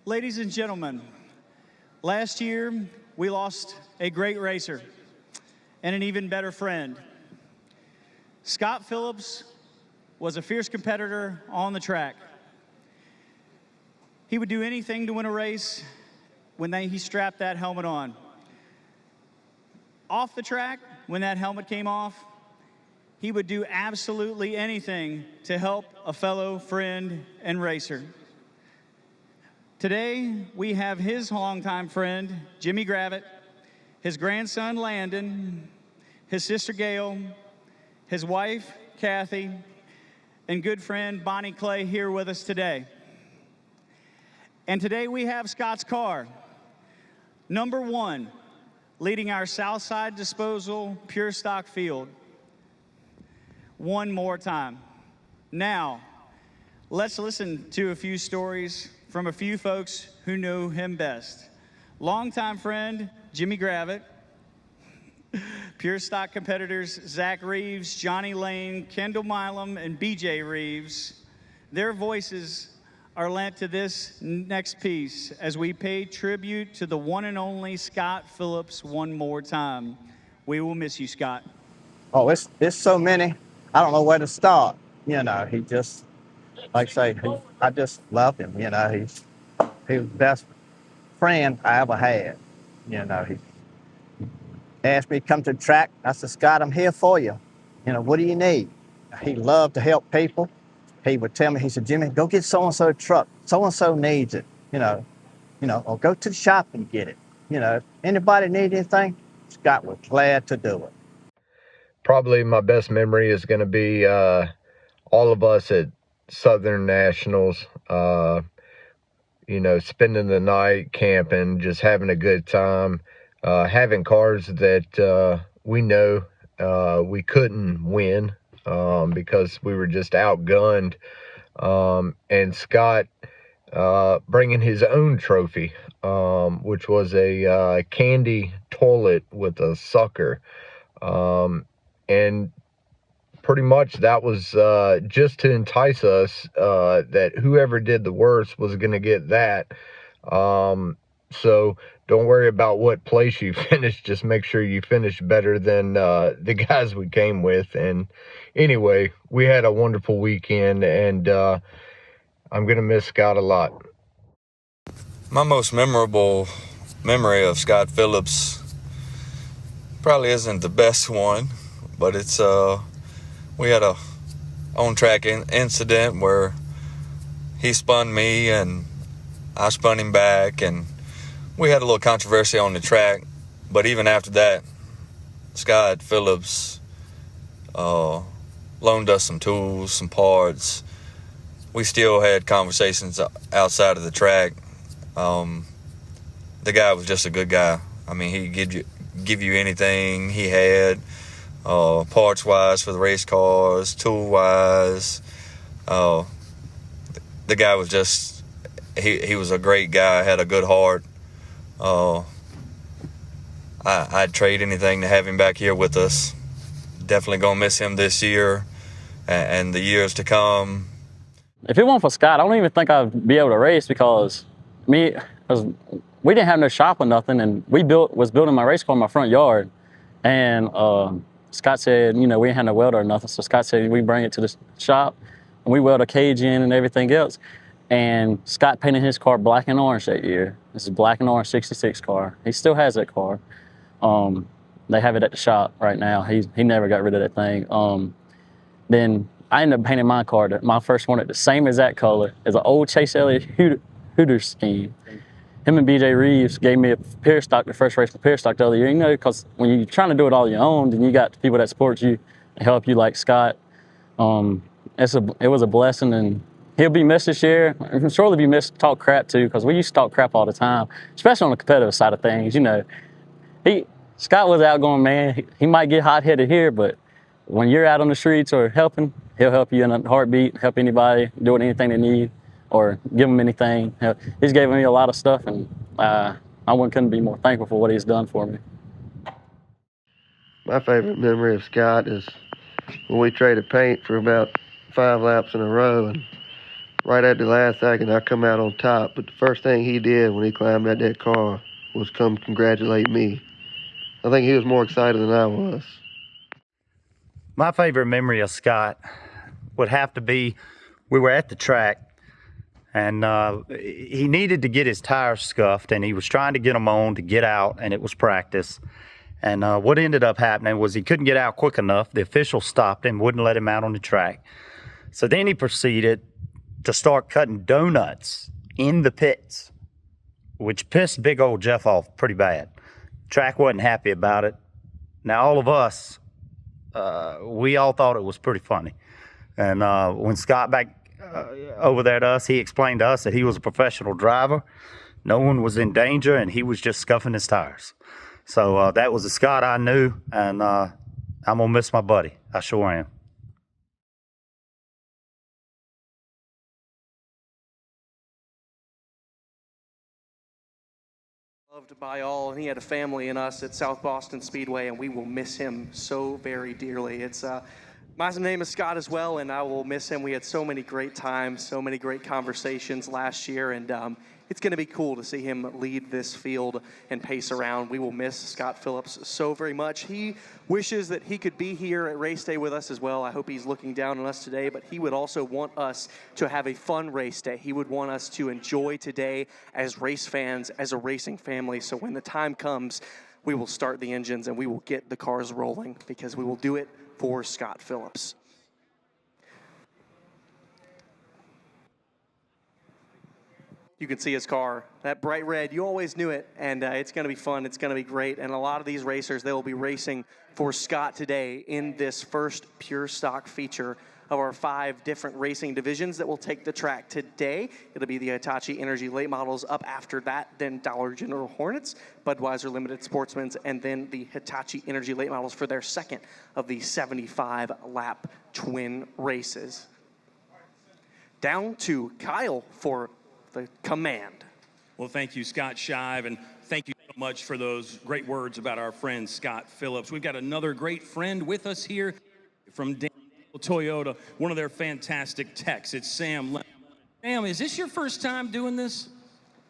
Ladies and gentlemen, last year we lost a great racer and an even better friend. Scott Phillips was a fierce competitor on the track. He would do anything to win a race when he strapped that helmet on. Off the track, when that helmet came off, he would do absolutely anything to help a fellow friend and racer. Today, we have his longtime friend, Jimmy Gravitt, his grandson, Landon, his sister, Gail, his wife, Kathy, and good friend, Bonnie Clay, here with us today. And today we have Scott's car, number 1, leading our Southside Disposal Pure Stock field. One more time. Now, let's listen to a few stories from a few folks who know him best. Longtime friend, Jimmy Gravitt. Pure Stock competitors, Zach Reeves, Johnny Lane, Kendall Milam, and BJ Reeves. Their voices are lent to this next piece as we pay tribute to the one and only Scott Phillips one more time. We will miss you, Scott. Oh, it's so many. I don't know where to start. You know, he just, like I say, I just love him. You know, he was the best friend I ever had. You know, he asked me to come to the track. I said, Scott, I'm here for you. You know, what do you need? He loved to help people. He would tell me, he said, Jimmy, go get so-and-so a truck. So-and-so needs it, you know, or go to the shop and get it. You know, if anybody need anything, Scott was glad to do it. Probably my best memory is going to be all of us at Southern Nationals, spending the night camping, just having a good time, having cars that we know we couldn't win because we were just outgunned. And Scott bringing his own trophy, which was a candy toilet with a sucker. And pretty much that was just to entice us that whoever did the worst was going to get that. So don't worry about what place you finished. Just make sure you finish better than the guys we came with. And anyway, we had a wonderful weekend, and I'm going to miss Scott a lot. My most memorable memory of Scott Phillips probably isn't the best one, but it's we had a on-track incident where he spun me and I spun him back, and we had a little controversy on the track. But even after that, Scott Phillips loaned us some tools, some parts. We still had conversations outside of the track. The guy was just a good guy. I mean, he'd give you anything he had, parts-wise for the race cars, tool-wise. The guy was just, he was a great guy, had a good heart. I'd trade anything to have him back here with us. Definitely going to miss him this year and the years to come. If it weren't for Scott, I don't even think I'd be able to race because we didn't have no shop or nothing, and we was building my race car in my front yard. And Scott said, we didn't have no welder or nothing, so Scott said we bring it to the shop, and we weld a cage in and everything else. And Scott painted his car black and orange that year. This is black and orange 66 car. He still has that car. They have it at the shop right now. He never got rid of that thing. Then I ended up painting my car, my first one, at the same exact color as an old Chase Elliott Hooter scheme. Him and BJ Reeves gave me a Pure Stock, the first race for Pure Stock the other year. Because when you're trying to do it all your own, then you got people that support you and help you, like Scott. It was a blessing, and he'll be missed this year. He'll surely be missed talk crap too, because we used to talk crap all the time, especially on the competitive side of things. Scott was an outgoing man. He might get hot-headed here, but when you're out on the streets or helping, he'll help you in a heartbeat, help anybody, doing anything they need, or give them anything. He's given me a lot of stuff, and I couldn't be more thankful for what he's done for me. My favorite memory of Scott is when we traded paint for about 5 laps in a row, and Right at the last second, I come out on top, but the first thing he did when he climbed out that car was come congratulate me. I think he was more excited than I was. My favorite memory of Scott would have to be we were at the track and he needed to get his tires scuffed and he was trying to get them on to get out, and it was practice. And what ended up happening was he couldn't get out quick enough. The official stopped him, wouldn't let him out on the track. So then he proceeded to start cutting donuts in the pits, which pissed big old Jeff off pretty bad. Track wasn't happy about it. Now, all of us, we all thought it was pretty funny. And when Scott back over there to us, he explained to us that he was a professional driver. No one was in danger, and he was just scuffing his tires. So that was the Scott I knew, and I'm going to miss my buddy. I sure am. Loved by all, and he had a family in us at South Boston Speedway, and we will miss him so very dearly. My name is Scott as well, and I will miss him. We had so many great times, so many great conversations last year, and it's going to be cool to see him lead this field and pace around. We will miss Scott Phillips so very much. He wishes that he could be here at race day with us as well. I hope he's looking down on us today, but he would also want us to have a fun race day. He would want us to enjoy today as race fans, as a racing family. So when the time comes, we will start the engines and we will get the cars rolling, because we will do it for Scott Phillips. You can see his car, that bright red. You always knew it, and it's going to be fun. It's going to be great. And a lot of these racers, they will be racing for Scott today in this first pure stock feature of our 5 different racing divisions that will take the track today. It'll be the Hitachi Energy late models up after that, then Dollar General Hornets, Budweiser Limited Sportsmans, and then the Hitachi Energy late models for their second of the 75-lap twin races. Down to Kyle for the command. Well, thank you, Scott Shive, and thank you so much for those great words about our friend Scott Phillips. We've got another great friend with us here from Toyota, one of their fantastic techs. It's Sam. Sam, is this your first time doing this?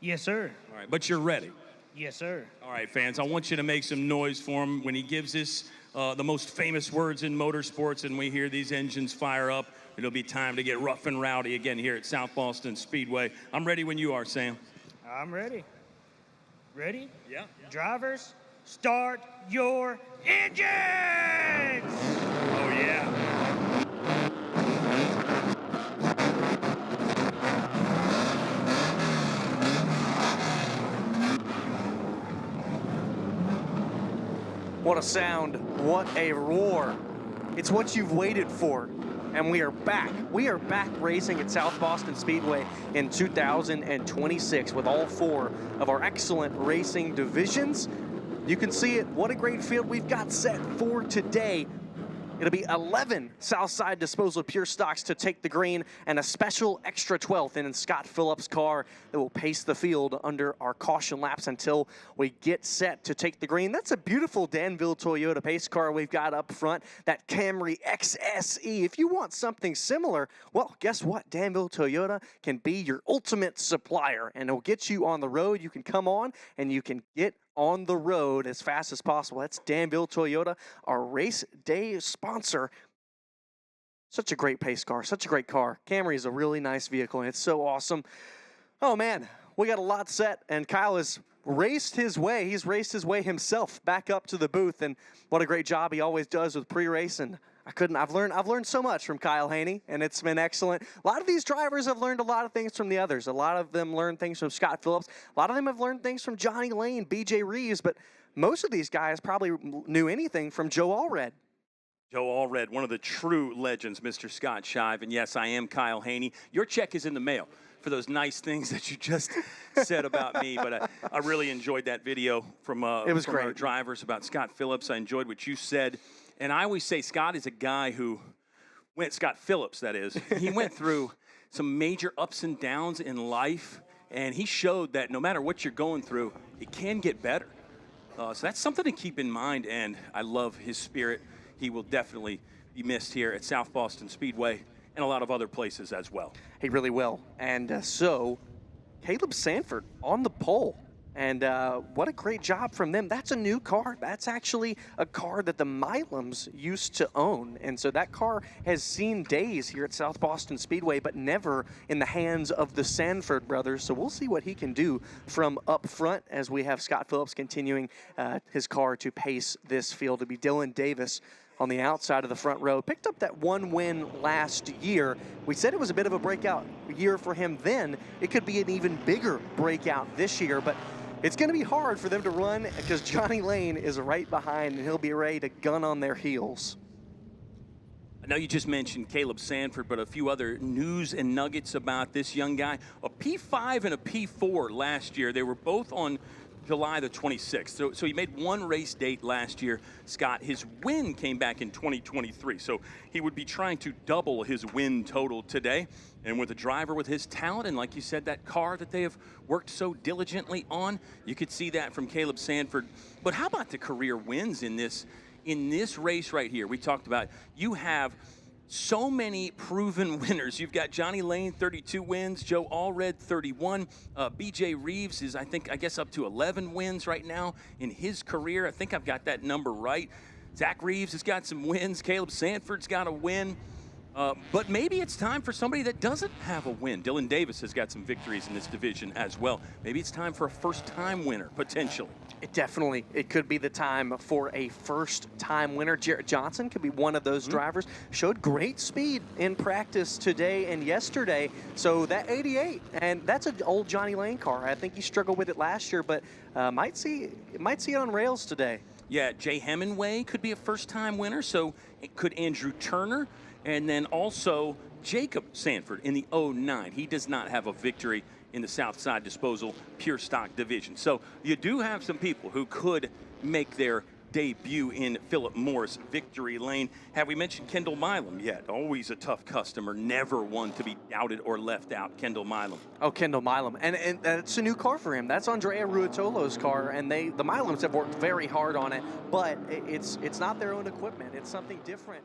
Yes, sir. All right, but you're ready. Yes, sir. All right, fans, I want you to make some noise for him when he gives us the most famous words in motorsports, and we hear these engines fire up. It'll be time to get rough and rowdy again here at South Boston Speedway. I'm ready when you are, Sam. I'm ready. Ready? Yeah. Drivers, start your engines! Oh, yeah. What a sound, what a roar. It's what you've waited for. And we are back. We are back racing at South Boston Speedway in 2026 with all 4 of our excellent racing divisions. You can see it. What a great field we've got set for today. It'll be 11 Southside Disposal Pure Stocks to take the green, and a special extra 12th in Scott Phillips' car that will pace the field under our caution laps until we get set to take the green. That's a beautiful Danville Toyota pace car we've got up front, that Camry XSE. If you want something similar, well, guess what? Danville Toyota can be your ultimate supplier, and it'll get you on the road. You can come on and you can get on the road as fast as possible. That's Danville Toyota, our race day sponsor. Such a great pace car, such a great car. Camry is a really nice vehicle, and it's so awesome. Oh man, we got a lot set, and Kyle has raced his way. He's raced his way himself back up to the booth, and what a great job he always does with pre-race. And I've learned so much from Kyle Haney, and it's been excellent. A lot of these drivers have learned a lot of things from the others. A lot of them learned things from Scott Phillips. A lot of them have learned things from Johnny Lane, BJ Reeves, but most of these guys probably knew anything from Joe Allred. Joe Allred, one of the true legends, Mr. Scott Shive. And yes, I am Kyle Haney. Your check is in the mail for those nice things that you just said about me. But I really enjoyed that video from our drivers about Scott Phillips. I enjoyed what you said. And I always say Scott is a guy who Scott Phillips, that is. He went through some major ups and downs in life, and he showed that no matter what you're going through, it can get better. So that's something to keep in mind, and I love his spirit. He will definitely be missed here at South Boston Speedway and a lot of other places as well. He really will. And so Caleb Sanford on the pole. And what a great job from them. That's a new car. That's actually a car that the Milums used to own. And so that car has seen days here at South Boston Speedway, but never in the hands of the Sanford brothers. So we'll see what he can do from up front as we have Scott Phillips continuing his car to pace this field. To be Dylan Davis on the outside of the front row. Picked up that one win last year. We said it was a bit of a breakout year for him then. It could be an even bigger breakout this year, but it's going to be hard for them to run because Johnny Lane is right behind, and he'll be ready to gun on their heels. I know you just mentioned Caleb Sanford, but a few other news and nuggets about this young guy. A P5 and a P4 last year. They were both on July the 26th. So he made one race date last year. Scott, his win came back in 2023. So he would be trying to double his win total today. And with a driver with his talent, and like you said, that car that they have worked so diligently on, you could see that from Caleb Sanford. But how about the career wins in this race right here? We talked about you have so many proven winners. You've got Johnny Lane, 32 wins, Joe Allred, 31. BJ Reeves is, I guess up to 11 wins right now in his career. I think I've got that number right. Zach Reeves has got some wins. Caleb Sanford's got a win. But maybe it's time for somebody that doesn't have a win. Dylan Davis has got some victories in this division as well. Maybe it's time for a first-time winner, potentially. It could be the time for a first-time winner. Jarrett Johnson could be one of those drivers. Showed great speed in practice today and yesterday. So that 88, and that's an old Johnny Lane car. I think he struggled with it last year, but might see it on rails today. Yeah, Jay Hemingway could be a first-time winner. So it could Andrew Turner. And then also Jacob Sanford in the 09. He does not have a victory in the Southside Disposal Pure Stock Division. So you do have some people who could make their debut in Philip Moore's victory lane. Have we mentioned Kendall Milam yet? Always a tough customer, never one to be doubted or left out, Kendall Milam. Oh, Kendall Milam. And it's a new car for him. That's Andrea Ruotolo's car, and the Milams have worked very hard on it, but it's not their own equipment. It's something different.